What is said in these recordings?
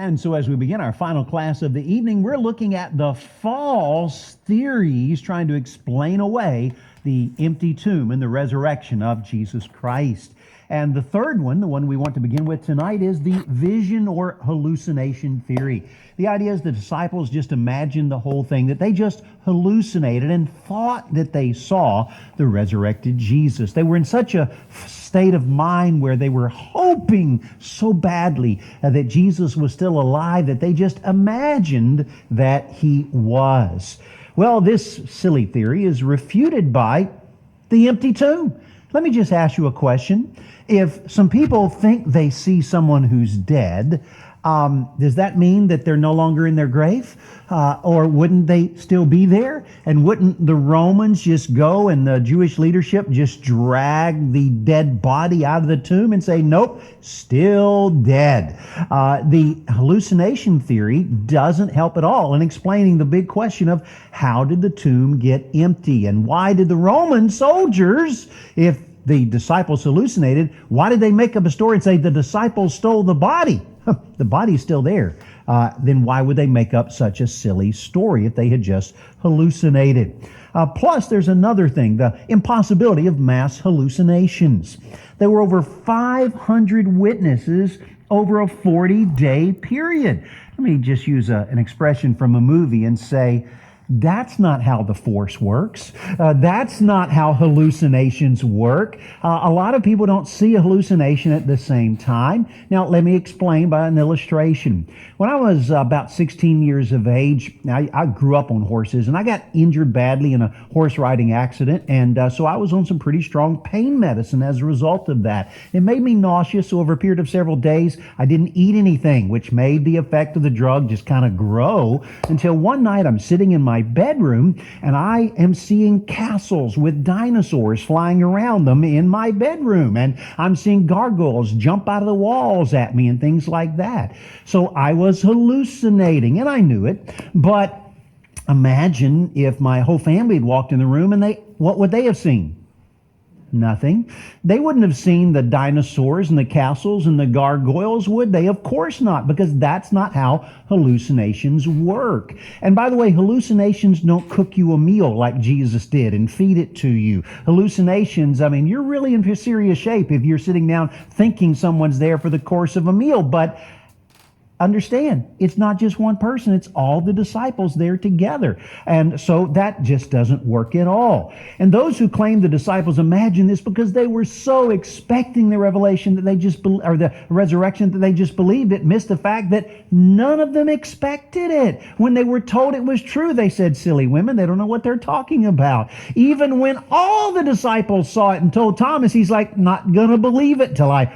And so as we begin our final class of the evening, we're looking at the false theories trying to explain away the empty tomb and the resurrection of Jesus Christ. And the third one, the one we want to begin with tonight, is the vision or hallucination theory. The idea is the disciples just imagined the whole thing, that they just hallucinated and thought that they saw the resurrected Jesus. They were in such a state of mind where they were hoping so badly that Jesus was still alive that they just imagined that he was. Well, this silly theory is refuted by the empty tomb. Let me just ask you a question. If some people think they see someone who's dead, does that mean that they're no longer in their grave? Or wouldn't they still be there? And wouldn't the Romans just go and the Jewish leadership just drag the dead body out of the tomb and say, nope, still dead? The hallucination theory doesn't help at all in explaining the big question of how did the tomb get empty? And why did the Roman soldiers, if the disciples hallucinated, why did they make up a story and say the disciples stole the body? The body's still there. Then why would they make up such a silly story if they had just hallucinated? Plus, there's another thing, the impossibility of mass hallucinations. There were over 500 witnesses over a 40-day period. Let me just use an expression from a movie and say, that's not how the Force works. That's not how hallucinations work. A lot of people don't see a hallucination at the same time. Now, let me explain by an illustration. When I was about 16 years of age, I grew up on horses, and I got injured badly in a horse riding accident, and so I was on some pretty strong pain medicine as a result of that. It made me nauseous, so over a period of several days, I didn't eat anything, which made the effect of the drug just kind of grow until one night I'm sitting in my bedroom and I am seeing castles with dinosaurs flying around them in my bedroom, and I'm seeing gargoyles jump out of the walls at me and things like that. So I was hallucinating, and I knew it. But imagine if my whole family had walked in the room, and what would they have seen? Nothing. They wouldn't have seen the dinosaurs and the castles and the gargoyles, would they? Of course not, because that's not how hallucinations work. And by the way, hallucinations don't cook you a meal like Jesus did and feed it to you. Hallucinations, I mean, you're really in serious shape if you're sitting down thinking someone's there for the course of a meal. But understand, it's not just one person, it's all the disciples there together. And so that just doesn't work at all. And those who claim the disciples imagined this because they were so expecting the revelation that they just, or the resurrection that they just believed it, missed the fact that none of them expected it. When they were told it was true, they said, silly women, they don't know what they're talking about. Even when all the disciples saw it and told Thomas, he's like, not gonna believe it till I,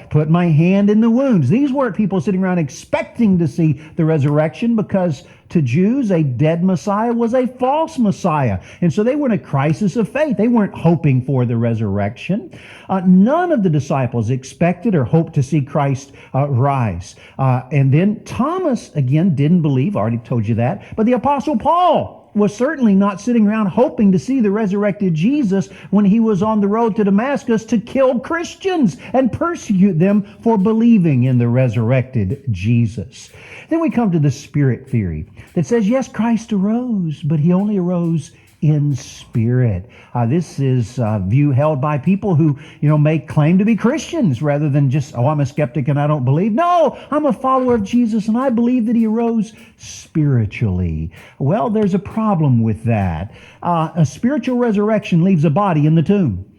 put my hand in the wounds. These weren't people sitting around expecting to see the resurrection, because to Jews, a dead Messiah was a false Messiah. And so they were in a crisis of faith. They weren't hoping for the resurrection. None of the disciples expected or hoped to see Christ rise. And then Thomas, again, didn't believe. I already told you that. But the Apostle Paul was certainly not sitting around hoping to see the resurrected Jesus when he was on the road to Damascus to kill Christians and persecute them for believing in the resurrected Jesus. Then we come to the spirit theory that says, yes, Christ arose, but he only arose in spirit. This is a view held by people who, may claim to be Christians rather than just, I'm a skeptic and I don't believe. No, I'm a follower of Jesus and I believe that he arose spiritually. Well, there's a problem with that. A spiritual resurrection leaves a body in the tomb.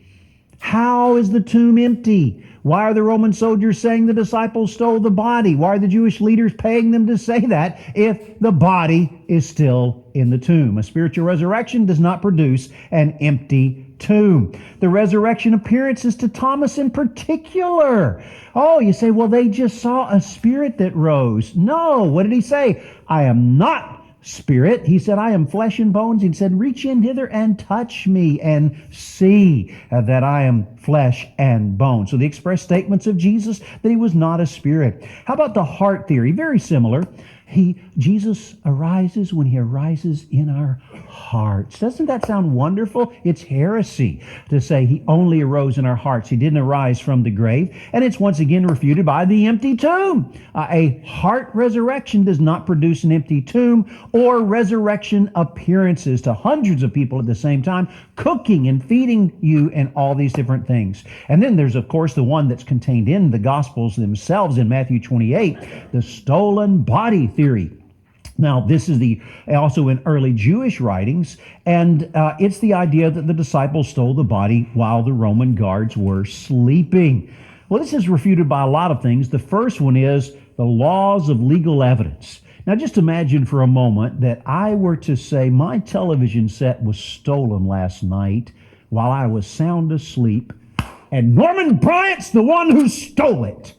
How is the tomb empty? Why are the Roman soldiers saying the disciples stole the body? Why are the Jewish leaders paying them to say that if the body is still in the tomb? A spiritual resurrection does not produce an empty tomb. The resurrection appearances to Thomas in particular. Oh, you say, well, they just saw a spirit that rose. No, what did he say? I am not spirit. He said, I am flesh and bones. He said, reach in hither and touch me and see that I am flesh and bone. So the express statements of Jesus that he was not a spirit. How about the heart theory? Very similar. Jesus arises when he arises in our hearts. Doesn't that sound wonderful? It's heresy to say he only arose in our hearts. He didn't arise from the grave. And it's once again refuted by the empty tomb. A heart resurrection does not produce an empty tomb or resurrection appearances to hundreds of people at the same time, cooking and feeding you and all these different things. And then there's, of course, the one that's contained in the Gospels themselves in Matthew 28, the stolen body theory. Now, this is also in early Jewish writings, and it's the idea that the disciples stole the body while the Roman guards were sleeping. Well, this is refuted by a lot of things. The first one is the laws of legal evidence. Now, just imagine for a moment that I were to say my television set was stolen last night while I was sound asleep, and Norman Bryant's the one who stole it.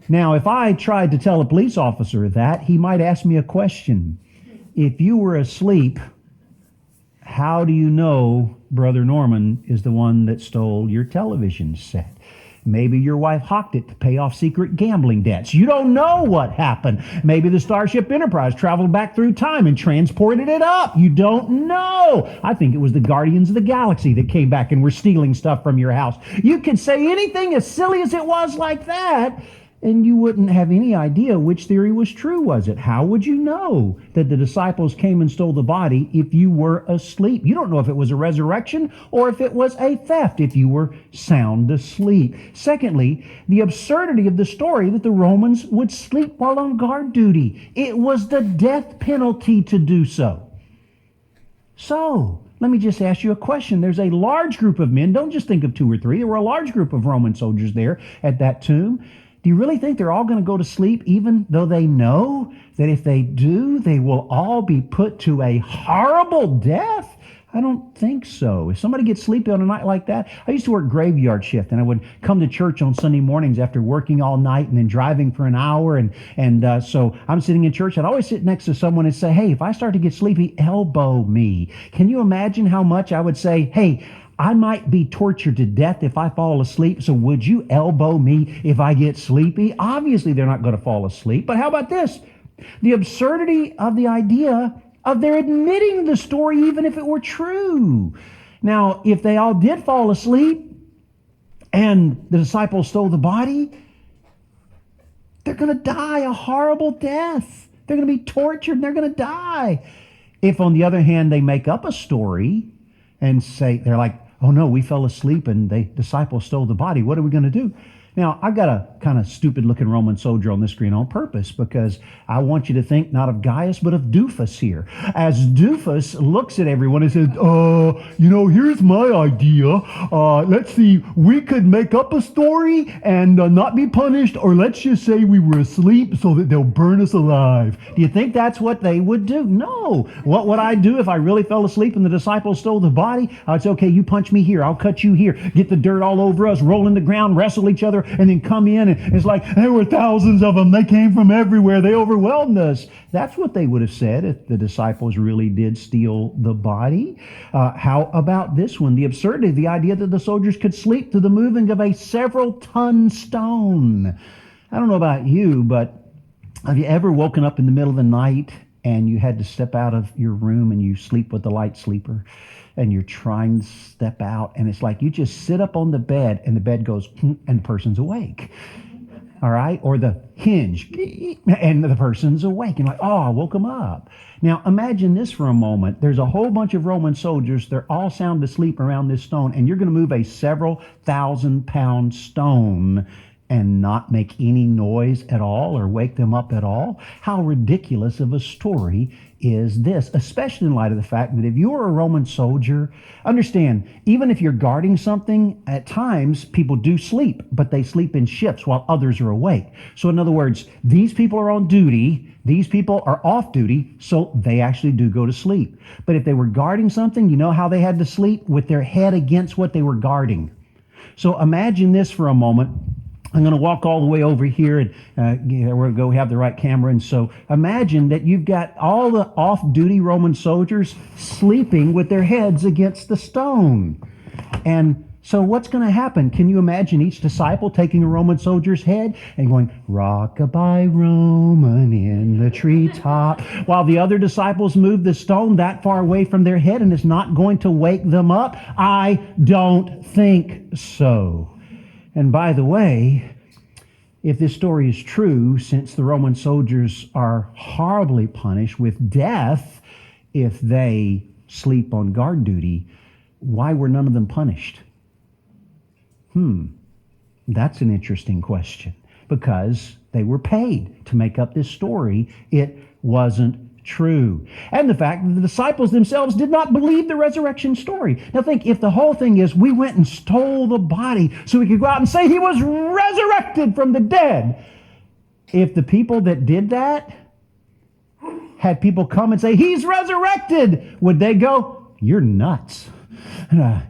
Now, if I tried to tell a police officer that, he might ask me a question. If you were asleep, how do you know Brother Norman is the one that stole your television set? Maybe your wife hawked it to pay off secret gambling debts. You don't know what happened. Maybe the Starship Enterprise traveled back through time and transported it up. You don't know. I think it was the Guardians of the Galaxy that came back and were stealing stuff from your house. You could say anything as silly as it was like that, and you wouldn't have any idea which theory was true, was it? How would you know that the disciples came and stole the body if you were asleep? You don't know if it was a resurrection or if it was a theft if you were sound asleep. Secondly, the absurdity of the story that the Romans would sleep while on guard duty. It was the death penalty to do so. So, let me just ask you a question. There's a large group of men. Don't just think of 2 or 3. There were a large group of Roman soldiers there at that tomb. Do you really think they're all going to go to sleep even though they know that if they do, they will all be put to a horrible death? I don't think so. If somebody gets sleepy on a night like that, I used to work graveyard shift, and I would come to church on Sunday mornings after working all night and then driving for an hour. And so I'm sitting in church. I'd always sit next to someone and say, hey, if I start to get sleepy, elbow me. Can you imagine how much I would say, hey, I might be tortured to death if I fall asleep, so would you elbow me if I get sleepy? Obviously, they're not going to fall asleep, but how about this? The absurdity of the idea of their admitting the story even if it were true. Now, if they all did fall asleep and the disciples stole the body, they're going to die a horrible death. They're going to be tortured and they're going to die. If, on the other hand, they make up a story and say, they're like, oh no, we fell asleep and the disciples stole the body. What are we going to do? Now, I've got a kind of stupid-looking Roman soldier on the screen on purpose because I want you to think not of Gaius, but of Doofus here. As Doofus looks at everyone and says, here's my idea. Let's see, we could make up a story and not be punished, or let's just say we were asleep so that they'll burn us alive. Do you think that's what they would do? No. What would I do if I really fell asleep and the disciples stole the body? I'd say, okay, you punch me here. I'll cut you here. Get the dirt all over us, roll in the ground, wrestle each other, and then come in, and it's like, there were thousands of them. They came from everywhere. They overwhelmed us. That's what they would have said if the disciples really did steal the body. How about this one? The absurdity, the idea that the soldiers could sleep through the moving of a several-ton stone. I don't know about you, but have you ever woken up in the middle of the night and you had to step out of your room and you sleep with the light sleeper? And you're trying to step out, and it's like you just sit up on the bed, and the bed goes, and the person's awake. All right? Or the hinge, and the person's awake. And like, oh, I woke him up. Now, imagine this for a moment. There's a whole bunch of Roman soldiers. They're all sound asleep around this stone, and you're going to move a several thousand-pound stone and not make any noise at all or wake them up at all? How ridiculous of a story is this, especially in light of the fact that if you're a Roman soldier, understand, even if you're guarding something, at times people do sleep, but they sleep in shifts while others are awake. So in other words, these people are on duty, these people are off duty, so they actually do go to sleep. But if they were guarding something, you know how they had to sleep? With their head against what they were guarding. So imagine this for a moment. I'm going to walk all the way over here, and we're going to go have the right camera. And so imagine that you've got all the off-duty Roman soldiers sleeping with their heads against the stone. And So what's going to happen? Can you imagine each disciple taking a Roman soldier's head and going, "Rock-a-bye Roman in the treetop," while the other disciples move the stone that far away from their head and it's not going to wake them up? I don't think so. And by the way, if this story is true, since the Roman soldiers are horribly punished with death if they sleep on guard duty, why were none of them punished? That's an interesting question, because they were paid to make up this story. It wasn't true. And the fact that the disciples themselves did not believe the resurrection story. Now think, if the whole thing is we went and stole the body so we could go out and say he was resurrected from the dead, if the people that did that had people come and say, "He's resurrected," would they go, "You're nuts.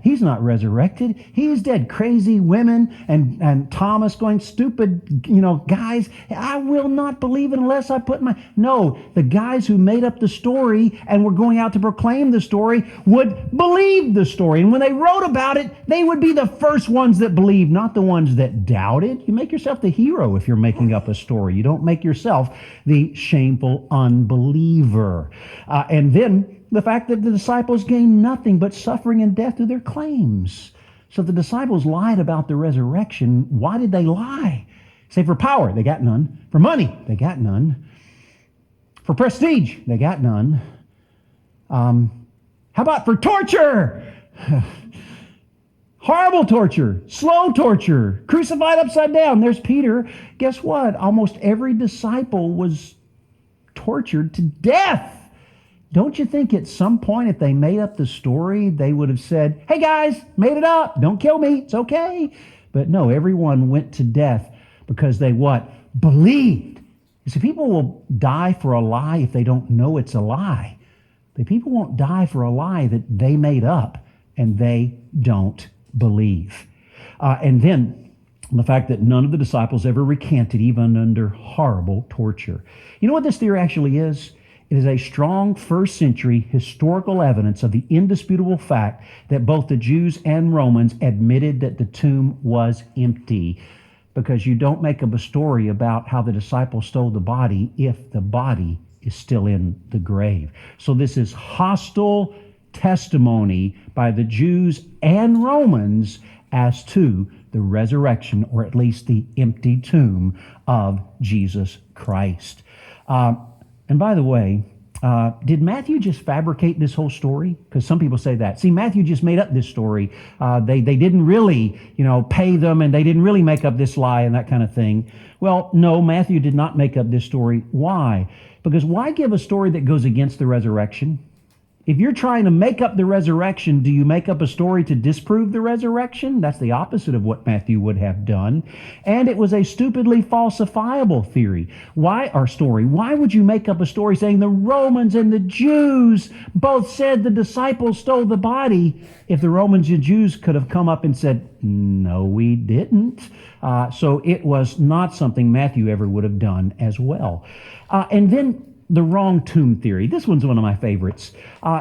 He's not resurrected. He's dead." Crazy women and Thomas going, "Stupid, guys, I will not believe it unless I put my..." No, the guys who made up the story and were going out to proclaim the story would believe the story. And when they wrote about it, they would be the first ones that believed, not the ones that doubted. You make yourself the hero if you're making up a story. You don't make yourself the shameful unbeliever. And then the fact that the disciples gained nothing but suffering and death through their claims. So if the disciples lied about the resurrection, why did they lie? Say, for power, they got none. For money, they got none. For prestige, they got none. How about for torture? Horrible torture, slow torture, crucified upside down. There's Peter. Guess what? Almost every disciple was tortured to death. Don't you think at some point, if they made up the story, they would have said, "Hey guys, made it up. Don't kill me. It's okay." But no, everyone went to death because they what? Believed. You see, people will die for a lie if they don't know it's a lie. But people won't die for a lie that they made up and they don't believe. And then the fact that none of the disciples ever recanted, even under horrible torture. You know what this theory actually is? It is a strong first century historical evidence of the indisputable fact that both the Jews and Romans admitted that the tomb was empty, because you don't make up a story about how the disciples stole the body if the body is still in the grave. So this is hostile testimony by the Jews and Romans as to the resurrection, or at least the empty tomb of Jesus Christ. And by the way, did Matthew just fabricate this whole story? Because some people say that. See, Matthew just made up this story. They didn't really, pay them, and they didn't really make up this lie and that kind of thing. Well, no, Matthew did not make up this story. Why? Because why give a story that goes against the resurrection? If you're trying to make up the resurrection, do you make up a story to disprove the resurrection? That's the opposite of what Matthew would have done. And it was a stupidly falsifiable theory. Why would you make up a story saying the Romans and the Jews both said the disciples stole the body, if the Romans and Jews could have come up and said, "No, we didn't"? So it was not something Matthew ever would have done as well. And then the wrong tomb theory. This one's one of my favorites.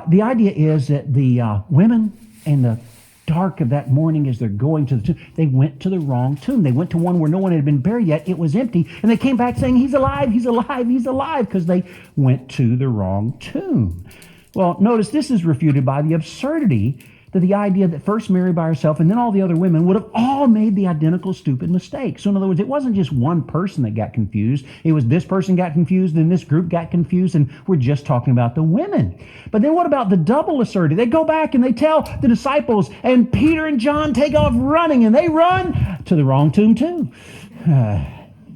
The idea is that the women in the dark of that morning, as they're going to the tomb, they went to the wrong tomb. They went to one where no one had been buried yet. It was empty. And they came back saying, "He's alive, he's alive, he's alive," because they went to the wrong tomb. Well, notice this is refuted by the absurdity that the idea that first Mary by herself and then all the other women would have all made the identical stupid mistake. So in other words, it wasn't just one person that got confused. It was this person got confused and this group got confused, and we're just talking about the women. But then what about the double absurdity? They go back and they tell the disciples, and Peter and John take off running, and they run to the wrong tomb too.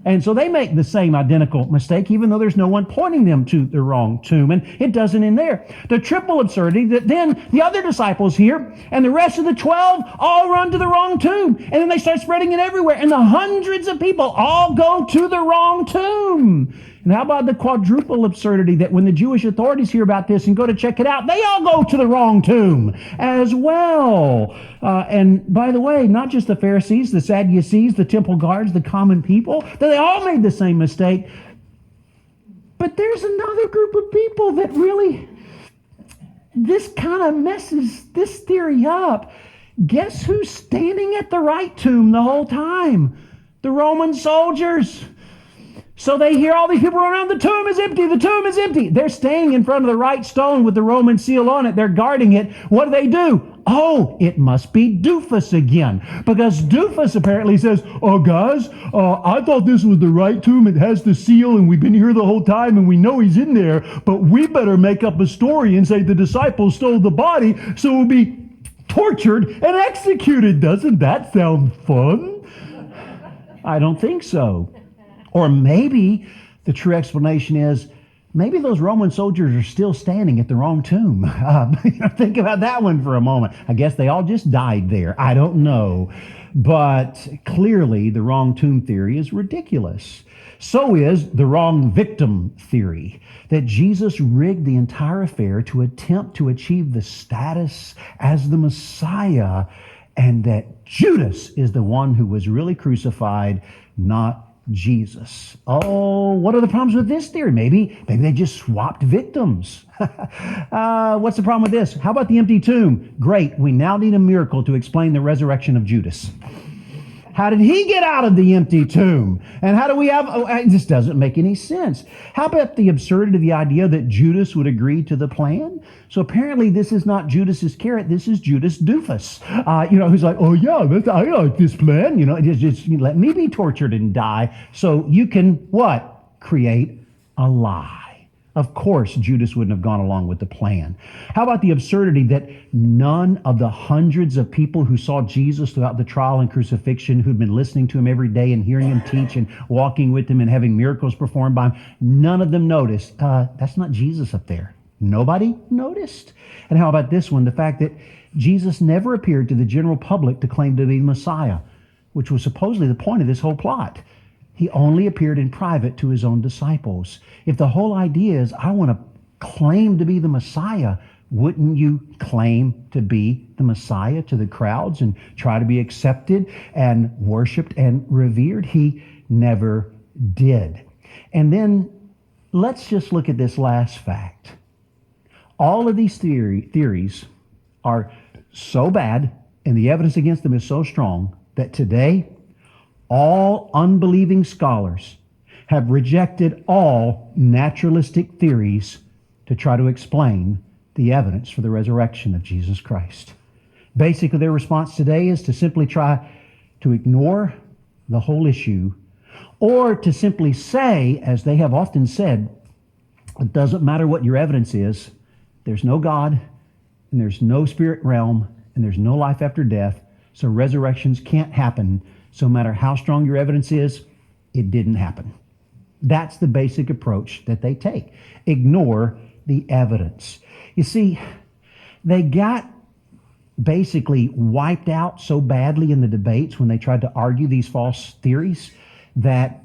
And so they make the same identical mistake, even though there's no one pointing them to the wrong tomb. And it doesn't end there. The triple absurdity that then the other disciples hear, and the rest of the 12 all run to the wrong tomb. And then they start spreading it everywhere. And the hundreds of people all go to the wrong tomb. And how about the quadruple absurdity that when the Jewish authorities hear about this and go to check it out, they all go to the wrong tomb as well. And by the way, not just the Pharisees, the Sadducees, the temple guards, the common people, they all made the same mistake. But there's another group of people that really, this kind of messes this theory up. Guess who's standing at the right tomb the whole time? The Roman soldiers. So they hear all these people around, the tomb is empty, the tomb is empty. They're staying in front of the right stone with the Roman seal on it. They're guarding it. What do? Oh, it must be Doofus again. Because Doofus apparently says, oh, guys, I thought this was the right tomb. It has the seal, and we've been here the whole time, and we know he's in there. But we better make up a story and say the disciples stole the body, so we'll be tortured and executed. Doesn't that sound fun? I don't think so. Or maybe the true explanation is maybe those Roman soldiers are still standing at the wrong tomb. Think about that one for a moment. I guess they all just died there. I don't know. But clearly the wrong tomb theory is ridiculous. So is the wrong victim theory, that Jesus rigged the entire affair to attempt to achieve the status as the Messiah, and that Judas is the one who was really crucified, not Jesus. Oh, what are the problems with this theory? Maybe they just swapped victims. What's the problem with this? How about the empty tomb? Great. We now need a miracle to explain the resurrection of Judas. How did he get out of the empty tomb? And how do we have... this doesn't make any sense. How about the absurdity of the idea that Judas would agree to the plan? So apparently this is not Judas Iscariot. This is Judas Doofus. Who's like, oh yeah, I like this plan. Just let me be tortured and die so you can, what? Create a lie. Of course, Judas wouldn't have gone along with the plan. How about the absurdity that none of the hundreds of people who saw Jesus throughout the trial and crucifixion, who'd been listening to him every day and hearing him teach and walking with him and having miracles performed by him, none of them noticed, that's not Jesus up there. Nobody noticed. And how about this one? The fact that Jesus never appeared to the general public to claim to be Messiah, which was supposedly the point of this whole plot. He only appeared in private to his own disciples. If the whole idea is, I want to claim to be the Messiah, wouldn't you claim to be the Messiah to the crowds and try to be accepted and worshiped and revered? He never did. And then let's just look at this last fact. All of these theories are so bad and the evidence against them is so strong that today all unbelieving scholars have rejected all naturalistic theories to try to explain the evidence for the resurrection of Jesus Christ. Basically, their response today is to simply try to ignore the whole issue, or to simply say, as they have often said, it doesn't matter what your evidence is, there's no God, and there's no spirit realm, and there's no life after death, so resurrections can't happen. So no matter how strong your evidence is, it didn't happen. That's the basic approach that they take. Ignore the evidence. You see, they got basically wiped out so badly in the debates when they tried to argue these false theories that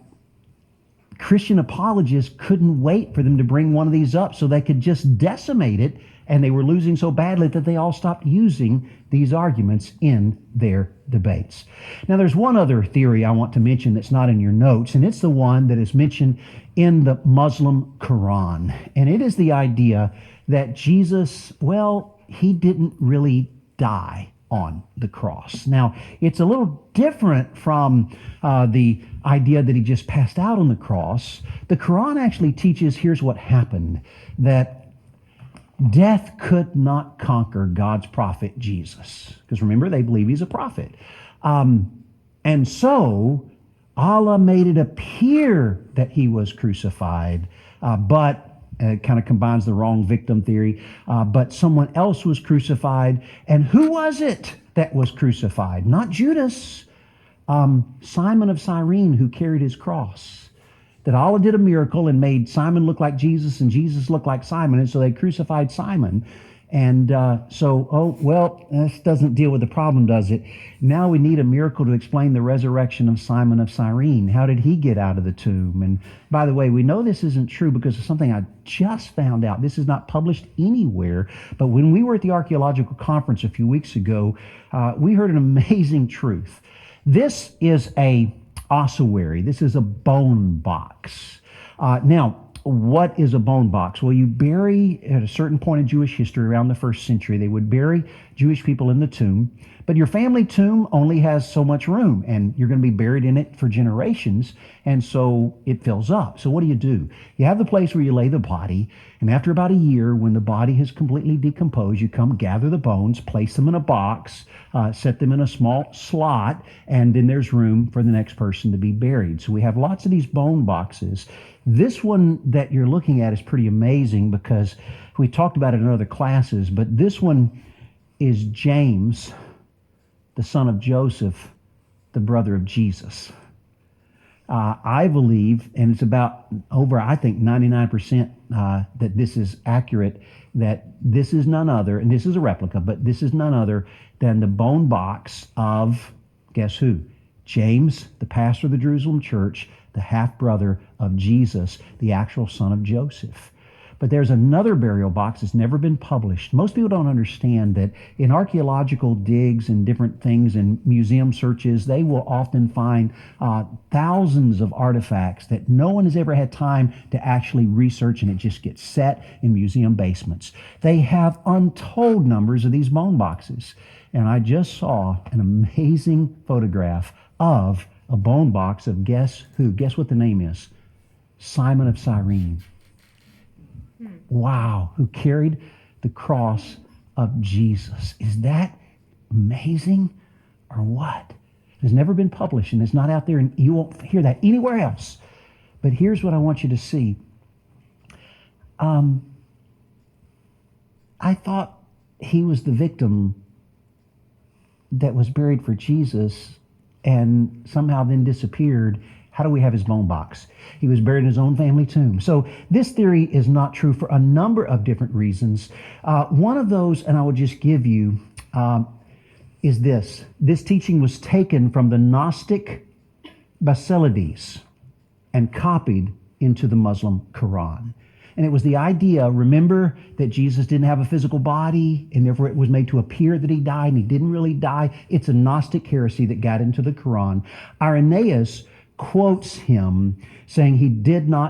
Christian apologists couldn't wait for them to bring one of these up so they could just decimate it, and they were losing so badly that they all stopped using these arguments in their debates. Now, there's one other theory I want to mention that's not in your notes, and it's the one that is mentioned in the Muslim Quran. And it is the idea that Jesus, well, he didn't really die on the cross. Now, it's a little different from the idea that he just passed out on the cross. The Quran actually teaches, here's what happened, that death could not conquer God's prophet Jesus. Because remember, they believe he's a prophet. And so Allah made it appear that he was crucified, but it kind of combines the wrong victim theory. But someone else was crucified. And who was it that was crucified? Not Judas. Simon of Cyrene, who carried his cross. That Allah did a miracle and made Simon look like Jesus and Jesus look like Simon. And so they crucified Simon. And this doesn't deal with the problem, does it? Now we need a miracle to explain the resurrection of Simon of Cyrene. How did he get out of the tomb? And by the way, we know this isn't true because of something I just found out. This is not published anywhere. But when we were at the archaeological conference a few weeks ago, we heard an amazing truth. This is a ossuary. This is a bone box. Now, what is a bone box? Well, you bury, at a certain point in Jewish history, around the 1st century, they would bury Jewish people in the tomb, but But your family tomb only has so much room, and you're going to be buried in it for generations, and so it fills up. So what do? You have the place where you lay the body, and after about a year, when the body has completely decomposed, you come gather the bones, place them in a box, set them in a small slot, and then there's room for the next person to be buried. So we have lots of these bone boxes. This one that you're looking at is pretty amazing because we talked about it in other classes, but this one is James, the son of Joseph, the brother of Jesus. I believe, and it's about over, I think, 99% that this is accurate, that this is none other, and this is a replica, but this is none other than the bone box of, guess who? James, the pastor of the Jerusalem church, the half-brother of Jesus, the actual son of Joseph. But there's another burial box that's never been published. Most people don't understand that in archaeological digs and different things and museum searches, they will often find thousands of artifacts that no one has ever had time to actually research, and it just gets set in museum basements. They have untold numbers of these bone boxes. And I just saw an amazing photograph of a bone box of guess who? Guess what the name is? Simon of Cyrene. Wow, who carried the cross of Jesus. Is that amazing or what? It's never been published, and it's not out there, and you won't hear that anywhere else. But here's what I want you to see. I thought he was the victim that was buried for Jesus and somehow then disappeared. How do we have his bone box? He was buried in his own family tomb. So this theory is not true for a number of different reasons. One of those, and I will just give you, is this. This teaching was taken from the Gnostic Basilides and copied into the Muslim Quran. And it was the idea, remember, that Jesus didn't have a physical body, and therefore it was made to appear that he died, and he didn't really die. It's a Gnostic heresy that got into the Quran. Irenaeus quotes him saying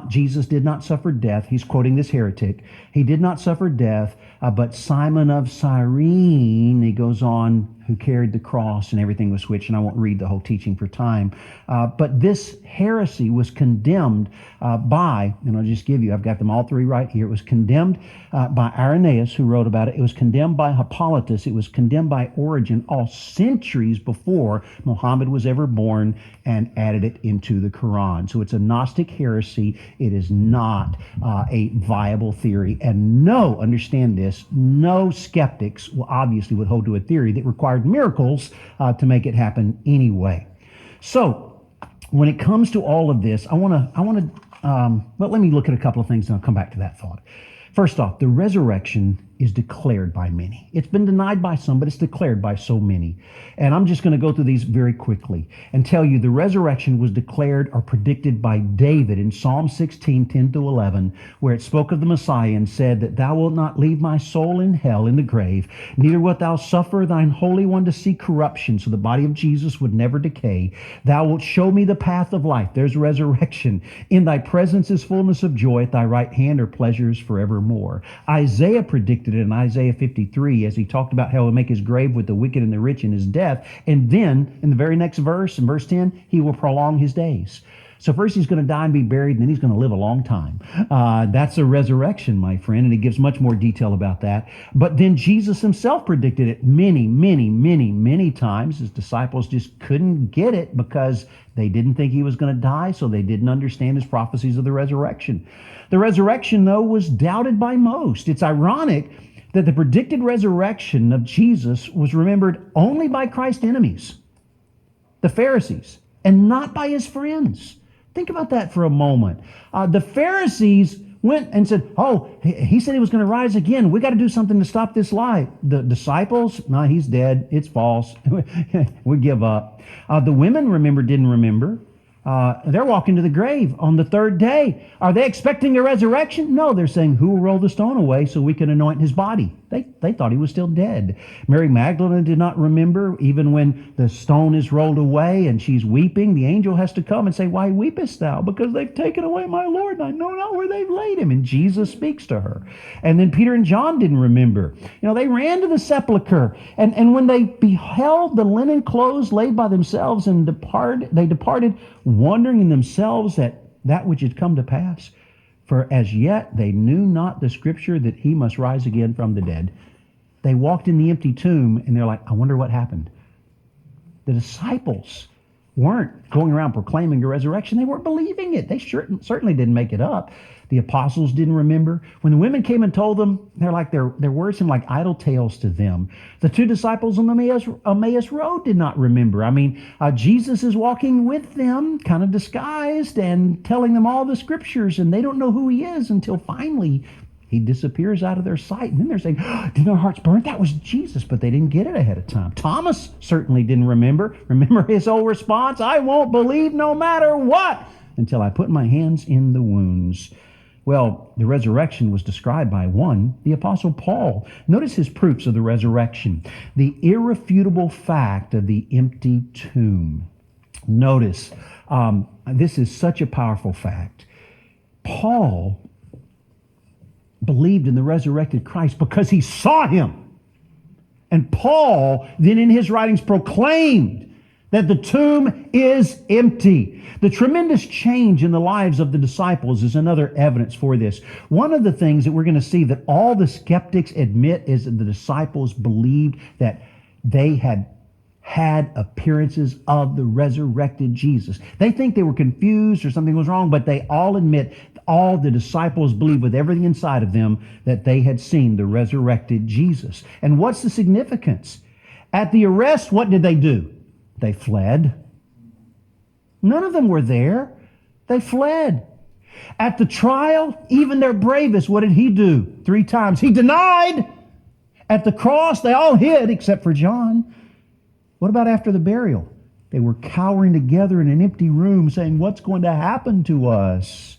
Jesus did not suffer death. He's quoting this heretic. He did not suffer death, but Simon of Cyrene, he goes on, who carried the cross, and everything was switched, and I won't read the whole teaching for time. But this heresy was condemned by, and I'll just give you, I've got them all three right here. It was condemned by Irenaeus, who wrote about it. It was condemned by Hippolytus. It was condemned by Origen, all centuries before Muhammad was ever born, and added it into the Quran. So it's a Gnostic heresy. It is not a viable theory. And understand this, no skeptics obviously would hold to a theory that required miracles to make it happen anyway. So when it comes to all of this, well, let me look at a couple of things and I'll come back to that thought. First off, the resurrection is declared by many. It's been denied by some, but it's declared by so many. And I'm just going to go through these very quickly and tell you the resurrection was declared or predicted by David in Psalm 16, 10-11, where it spoke of the Messiah and said that thou wilt not leave my soul in hell, in the grave, neither wilt thou suffer thine Holy One to see corruption, so the body of Jesus would never decay. Thou wilt show me the path of life. There's resurrection. In thy presence is fullness of joy. At thy right hand are pleasures forevermore. Isaiah predicted it in Isaiah 53 as he talked about how he'll make his grave with the wicked and the rich in his death. And then in the very next verse, in verse 10, he will prolong his days. So first he's going to die and be buried, and then he's going to live a long time. That's a resurrection, my friend, and he gives much more detail about that. But then Jesus himself predicted it many, many, many, many times. His disciples just couldn't get it because they didn't think he was going to die, so they didn't understand his prophecies of the resurrection. The resurrection, though, was doubted by most. It's ironic that the predicted resurrection of Jesus was remembered only by Christ's enemies, the Pharisees, and not by his friends. Think about that for a moment. The Pharisees went and said, he said he was going to rise again. We got to do something to stop this lie. The disciples, no, he's dead. It's false. We give up. The women, didn't remember. They're walking to the grave on the third day. Are they expecting a resurrection? No, they're saying, who will roll the stone away so we can anoint his body? They thought he was still dead. Mary Magdalene did not remember. Even when the stone is rolled away and she's weeping, the angel has to come and say, "Why weepest thou? Because they've taken away my Lord, and I know not where they've laid him." And Jesus speaks to her. And then Peter and John didn't remember. They ran to the sepulcher. And when they beheld the linen clothes laid by themselves and they departed, wondering in themselves at that which had come to pass. For as yet they knew not the scripture that he must rise again from the dead. They walked in the empty tomb and they're like, I wonder what happened. The disciples weren't going around proclaiming a resurrection. They weren't believing it. They certainly didn't make it up. The apostles didn't remember. When the women came and told them, their words seemed like idle tales to them. The two disciples on the Emmaus Road did not remember. Jesus is walking with them, kind of disguised, and telling them all the scriptures, and they don't know who he is until finally he disappears out of their sight. And then they're saying, didn't our hearts burn? That was Jesus, but they didn't get it ahead of time. Thomas certainly didn't remember. Remember his old response? I won't believe no matter what until I put my hands in the wounds. Well, the resurrection was described by one, the Apostle Paul. Notice his proofs of the resurrection. The irrefutable fact of the empty tomb. Notice, this is such a powerful fact. Paul believed in the resurrected Christ because he saw him. And Paul then in his writings proclaimed that the tomb is empty. The tremendous change in the lives of the disciples is another evidence for this. One of the things that we're going to see that all the skeptics admit is that the disciples believed that they had appearances of the resurrected Jesus. They think they were confused or something was wrong, but they all admit, all the disciples believe with everything inside of them that they had seen the resurrected Jesus. And what's the significance? At the arrest, what did they do? They fled. None of them were there. They fled. At the trial, even their bravest, what did he do? 3 times. He denied. At the cross, they all hid except for John. What about after the burial? They were cowering together in an empty room saying, what's going to happen to us?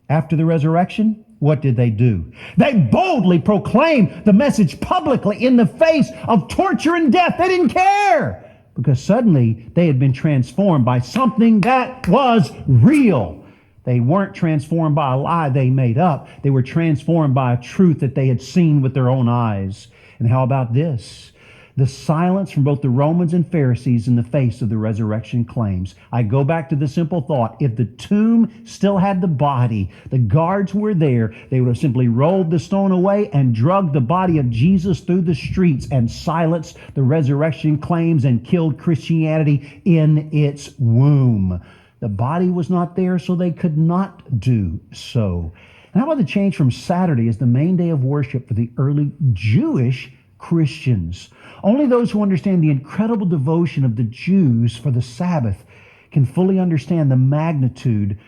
After the resurrection, what did they do? They boldly proclaimed the message publicly in the face of torture and death. They didn't care because suddenly they had been transformed by something that was real. They weren't transformed by a lie they made up. They were transformed by a truth that they had seen with their own eyes. And how about this? The silence from both the Romans and Pharisees in the face of the resurrection claims. I go back to the simple thought. If the tomb still had the body, the guards were there, they would have simply rolled the stone away and dragged the body of Jesus through the streets and silenced the resurrection claims and killed Christianity in its womb. The body was not there, so they could not do so. And how about the change from Saturday as the main day of worship for the early Jewish Christians? Only those who understand the incredible devotion of the Jews for the Sabbath can fully understand the magnitude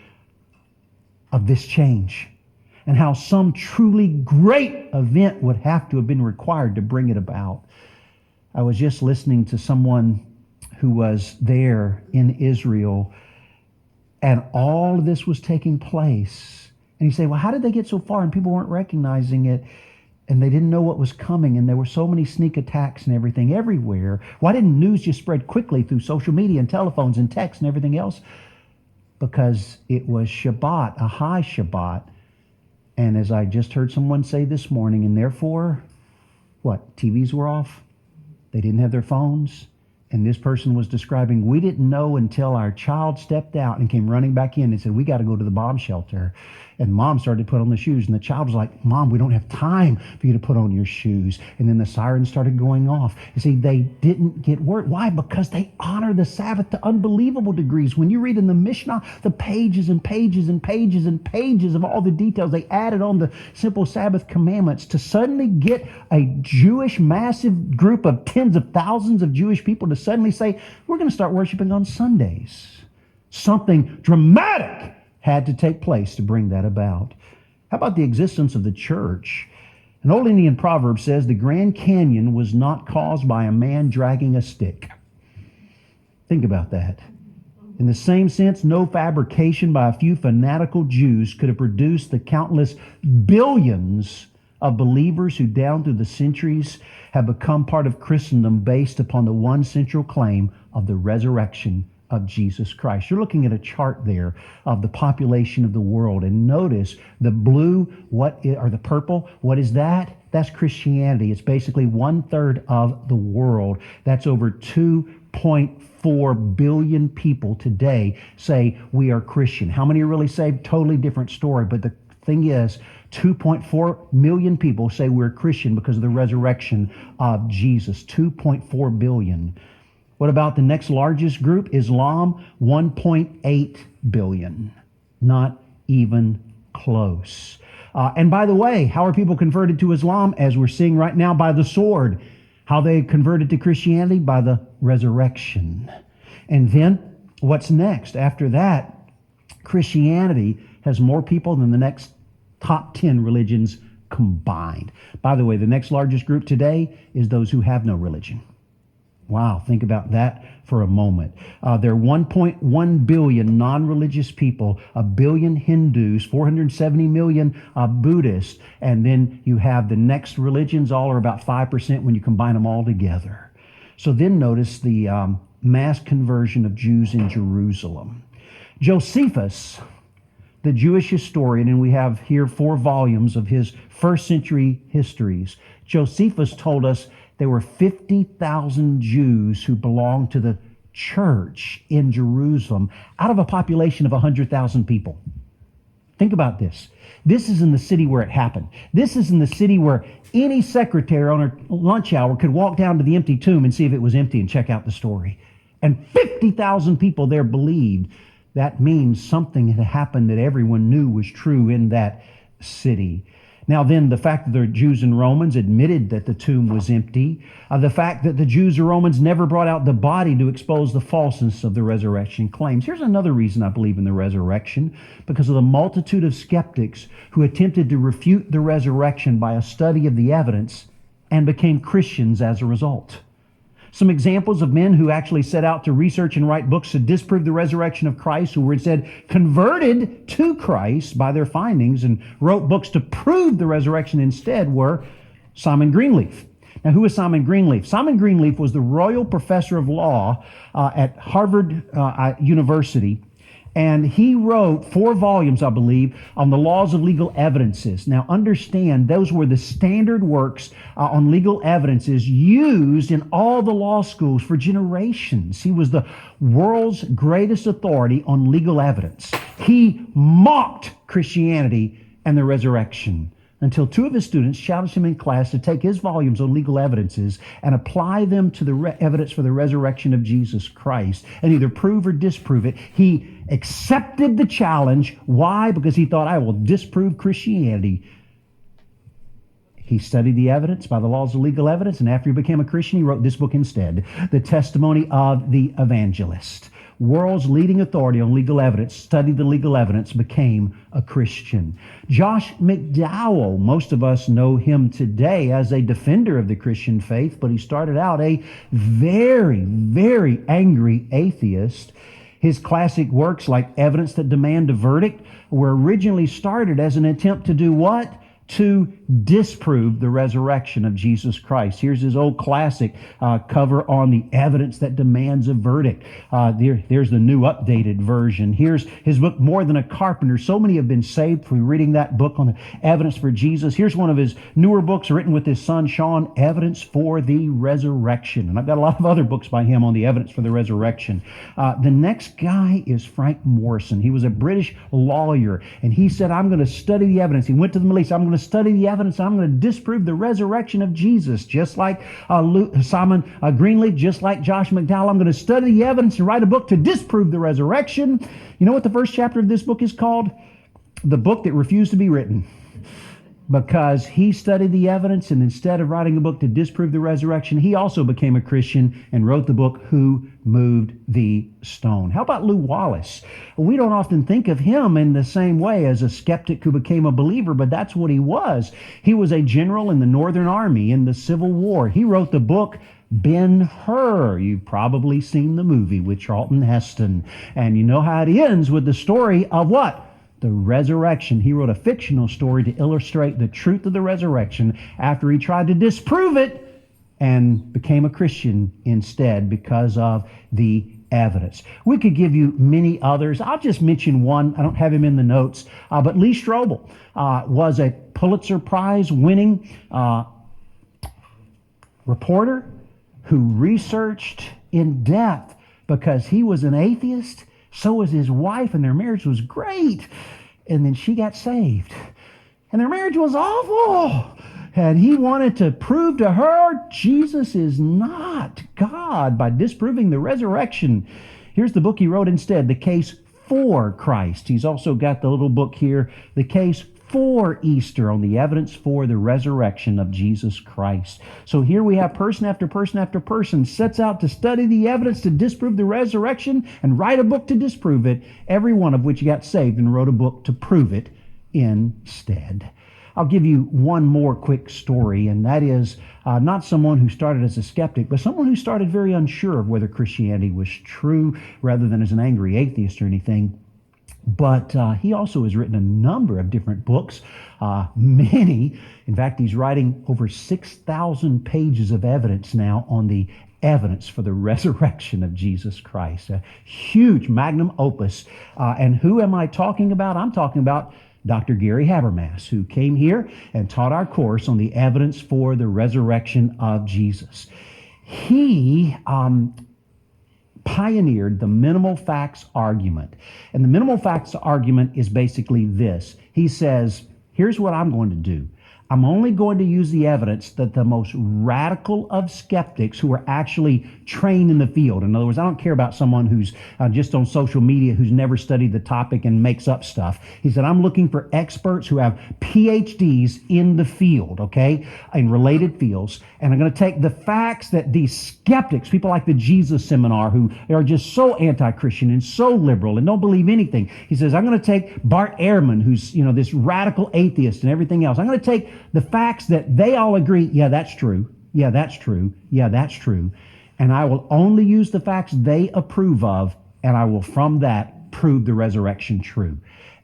of this change and how some truly great event would have to have been required to bring it about. I was just listening to someone who was there in Israel, and all of this was taking place. And you say, well, how did they get so far? And people weren't recognizing it. And they didn't know what was coming, and there were so many sneak attacks and everything everywhere. Why didn't news just spread quickly through social media and telephones and texts and everything else? Because it was Shabbat, a high Shabbat. And as I just heard someone say this morning, and therefore, what? TVs were off? They didn't have their phones? And this person was describing, we didn't know until our child stepped out and came running back in and said, we got to go to the bomb shelter. And mom started to put on the shoes. And the child was like, Mom, we don't have time for you to put on your shoes. And then the sirens started going off. You see, they didn't get word. Why? Because they honor the Sabbath to unbelievable degrees. When you read in the Mishnah, the pages and pages and pages and pages of all the details, they added on the simple Sabbath commandments to suddenly get a Jewish massive group of tens of thousands of Jewish people to suddenly say, we're going to start worshiping on Sundays. Something dramatic had to take place to bring that about. How about the existence of the church? An old Indian proverb says the Grand Canyon was not caused by a man dragging a stick. Think about that. In the same sense, no fabrication by a few fanatical Jews could have produced the countless billions of believers who down through the centuries have become part of Christendom based upon the one central claim of the resurrection of Jesus Christ. You're looking at a chart there of the population of the world, and notice the blue, or the purple, what is that? That's Christianity. It's basically 1/3 of the world. That's over 2.4 billion people today say we are Christian. How many are really saved? Totally different story. But the thing is, 2.4 million people say we're Christian because of the resurrection of Jesus. 2.4 billion. What about the next largest group? Islam, 1.8 billion. Not even close. And by the way, how are people converted to Islam? As we're seeing right now, by the sword. How they converted to Christianity? By the resurrection. And then, what's next? After that, Christianity has more people than the next top 10 religions combined. By the way, the next largest group today is those who have no religion. Wow, think about that for a moment. There are 1.1 billion non-religious people, 1 billion Hindus, 470 million Buddhists, and then you have the next religions, all are about 5% when you combine them all together. So then notice the mass conversion of Jews in Jerusalem. Josephus, the Jewish historian, and we have here 4 volumes of his first century histories. Josephus told us there were 50,000 Jews who belonged to the church in Jerusalem out of a population of 100,000 people. Think about this. This is in the city where it happened. This is in the city where any secretary on her lunch hour could walk down to the empty tomb and see if it was empty and check out the story. And 50,000 people there believed. That means something had happened that everyone knew was true in that city. Now then, the fact that the Jews and Romans admitted that the tomb was empty, the fact that the Jews and Romans never brought out the body to expose the falseness of the resurrection claims. Here's another reason I believe in the resurrection, because of the multitude of skeptics who attempted to refute the resurrection by a study of the evidence and became Christians as a result. Some examples of men who actually set out to research and write books to disprove the resurrection of Christ, who were instead converted to Christ by their findings and wrote books to prove the resurrection instead, were Simon Greenleaf. Now, who is Simon Greenleaf? Simon Greenleaf was the Royal Professor of Law at Harvard University. And he wrote 4 volumes, I believe, on the laws of legal evidences. Now understand, those were the standard works on legal evidences used in all the law schools for generations. He was the world's greatest authority on legal evidence. He mocked Christianity and the resurrection, until 2 of his students challenged him in class to take his volumes on legal evidences and apply them to the evidence for the resurrection of Jesus Christ and either prove or disprove it. He accepted the challenge. Why? Because he thought, I will disprove Christianity. He studied the evidence by the laws of legal evidence, and after he became a Christian, he wrote this book instead, The Testimony of the Evangelist. World's leading authority on legal evidence, studied the legal evidence, became a Christian. Josh McDowell, most of us know him today as a defender of the Christian faith, but he started out a very, very angry atheist. His classic works like Evidence That Demand a Verdict were originally started as an attempt to do what? To disprove the resurrection of Jesus Christ. Here's his old classic cover on the evidence that demands a verdict. There's the new updated version. Here's his book, More Than a Carpenter. So many have been saved from reading that book on the evidence for Jesus. Here's one of his newer books written with his son, Sean, Evidence for the Resurrection. And I've got a lot of other books by him on the evidence for the resurrection. The next guy is Frank Morison. He was a British lawyer, and he said, I'm going to study the evidence. He went to the Middle East. I'm going to study the evidence. I'm going to disprove the resurrection of Jesus, just like Simon Greenleaf, just like Josh McDowell. I'm going to study the evidence and write a book to disprove the resurrection. You know what the first chapter of this book is called? The book that refused to be written. Because he studied the evidence, and instead of writing a book to disprove the resurrection, he also became a Christian and wrote the book, Who Moved the Stone. How about Lew Wallace? We don't often think of him in the same way as a skeptic who became a believer, but that's what he was. He was a general in the Northern Army in the Civil War. He wrote the book, Ben-Hur. You've probably seen the movie with Charlton Heston. And you know how it ends with the story of what? the resurrection. He wrote a fictional story to illustrate the truth of the resurrection after he tried to disprove it and became a Christian instead because of the evidence. We could give you many others. I'll just mention one. I don't have him in the notes, but Lee Strobel was a Pulitzer Prize winning reporter who researched in depth because he was an atheist. So was his wife, and their marriage was great. And then she got saved. And their marriage was awful. And he wanted to prove to her Jesus is not God by disproving the resurrection. Here's the book he wrote instead, The Case for Christ. He's also got the little book here, The Case for Easter, on the evidence for the resurrection of Jesus Christ. So here we have person after person after person sets out to study the evidence to disprove the resurrection and write a book to disprove it, every one of which got saved and wrote a book to prove it instead. I'll give you one more quick story, and that is not someone who started as a skeptic, but someone who started very unsure of whether Christianity was true rather than as an angry atheist or anything. But he also has written a number of different books, many. In fact, he's writing over 6,000 pages of evidence now on the evidence for the resurrection of Jesus Christ. A huge magnum opus. And who am I talking about? I'm talking about Dr. Gary Habermas, who came here and taught our course on the evidence for the resurrection of Jesus. He pioneered the minimal facts argument. And the minimal facts argument is basically this. He says, here's what I'm going to do. I'm only going to use the evidence that the most radical of skeptics who are actually trained in the field. In other words, I don't care about someone who's just on social media who's never studied the topic and makes up stuff. He said, I'm looking for experts who have PhDs in the field, okay, in related fields. And I'm going to take the facts that these skeptics, people like the Jesus Seminar, who are just so anti-Christian and so liberal and don't believe anything. He says, I'm going to take Bart Ehrman, who's, this radical atheist and everything else. I'm going to take the facts that they all agree, yeah, that's true. Yeah, that's true. Yeah, that's true. And I will only use the facts they approve of, and I will from that prove the resurrection true.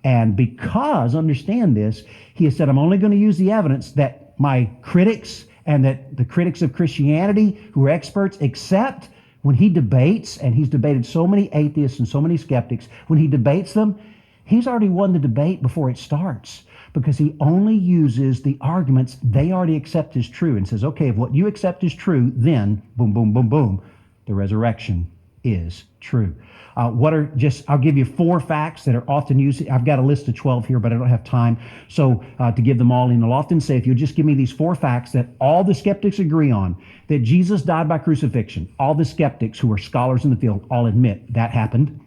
And because, understand this, he has said, I'm only going to use the evidence that my critics and that the critics of Christianity who are experts accept. When he debates, and he's debated so many atheists and so many skeptics, when he debates them, he's already won the debate before it starts, because he only uses the arguments they already accept as true and says, okay, if what you accept is true, then boom, boom, boom, boom, the resurrection is true. I'll give you 4 facts that are often used. I've got a list of 12 here, but I don't have time to give them all. And I'll often say, if you'll just give me these 4 facts that all the skeptics agree on, that Jesus died by crucifixion, all the skeptics who are scholars in the field all admit that happened.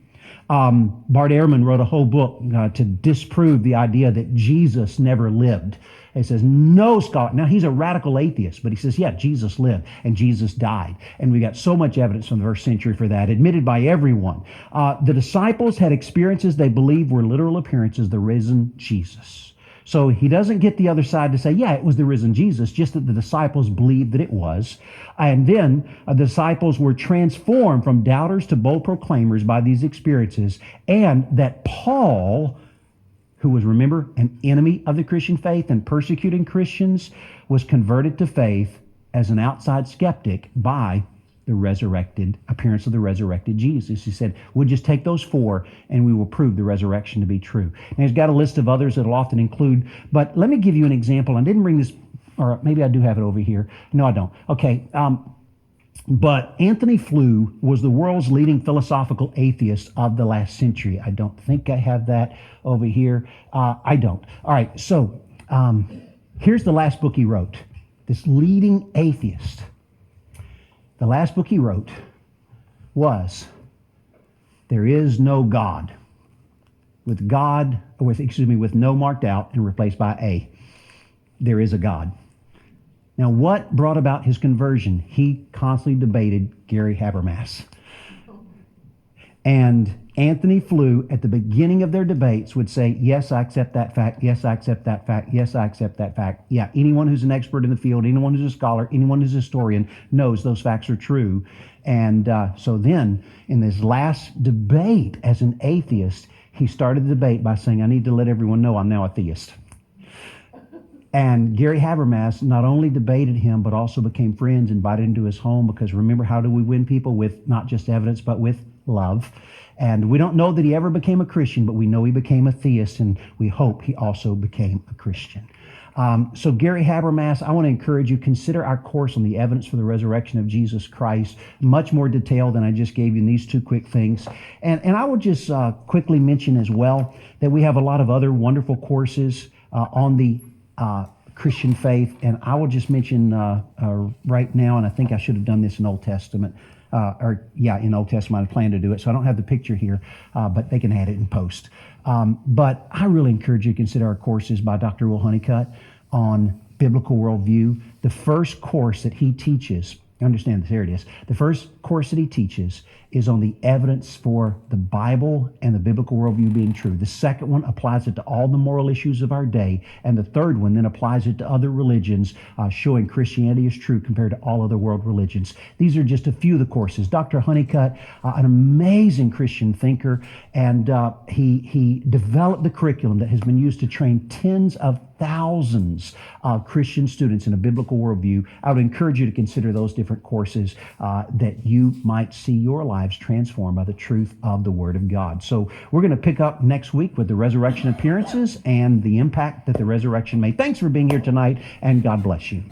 Bart Ehrman wrote a whole book to disprove the idea that Jesus never lived. He says, no scholar, now he's a radical atheist, but he says, yeah, Jesus lived and Jesus died. And we got so much evidence from the first century for that, admitted by everyone. The disciples had experiences they believed were literal appearances of the risen Jesus. So he doesn't get the other side to say, yeah, it was the risen Jesus, just that the disciples believed that it was. And then the disciples were transformed from doubters to bold proclaimers by these experiences. And that Paul, who was, remember, an enemy of the Christian faith and persecuting Christians, was converted to faith as an outside skeptic by the resurrected appearance of the resurrected Jesus. He said, we'll just take those 4 and we will prove the resurrection to be true. Now, he's got a list of others that will often include, but let me give you an example. I didn't bring this, or maybe I do have it over here. No, I don't. Okay. But Anthony Flew was the world's leading philosophical atheist of the last century. I don't think I have that over here. I don't. All right. So here's the last book he wrote. This leading atheist. The last book he wrote was There Is No God, with no marked out and replaced by A. There is a God. Now, what brought about his conversion? He constantly debated Gary Habermas. And Anthony Flew, at the beginning of their debates, would say, yes, I accept that fact. Yes, I accept that fact. Yes, I accept that fact. Yeah, anyone who's an expert in the field, anyone who's a scholar, anyone who's a historian knows those facts are true. And so then, in this last debate as an atheist, he started the debate by saying, I need to let everyone know I'm now a theist. And Gary Habermas not only debated him, but also became friends, invited him to his home, because remember, how do we win people? With not just evidence, but with love. And we don't know that he ever became a Christian, but we know he became a theist, and we hope he also became a Christian. So Gary Habermas, I want to encourage you, consider our course on the evidence for the resurrection of Jesus Christ, much more detailed than I just gave you in these two quick things. And I will just quickly mention as well that we have a lot of other wonderful courses on the Christian faith, and I will just mention right now, and I think I should have done this in Old Testament, in Old Testament I plan to do it, so I don't have the picture here, but they can add it in post. But I really encourage you to consider our courses by Dr. Will Honeycutt on biblical worldview. The first course that he teaches, understand this, here it is. The first course that he teaches is on the evidence for the Bible and the biblical worldview being true. The second one applies it to all the moral issues of our day. And the third one then applies it to other religions, showing Christianity is true compared to all other world religions. These are just a few of the courses. Dr. Honeycutt, an amazing Christian thinker, and he developed the curriculum that has been used to train tens of thousands of Christian students in a biblical worldview. I would encourage you to consider those different courses that you might see your lives transformed by the truth of the Word of God. So we're going to pick up next week with the resurrection appearances and the impact that the resurrection made. Thanks for being here tonight, and God bless you.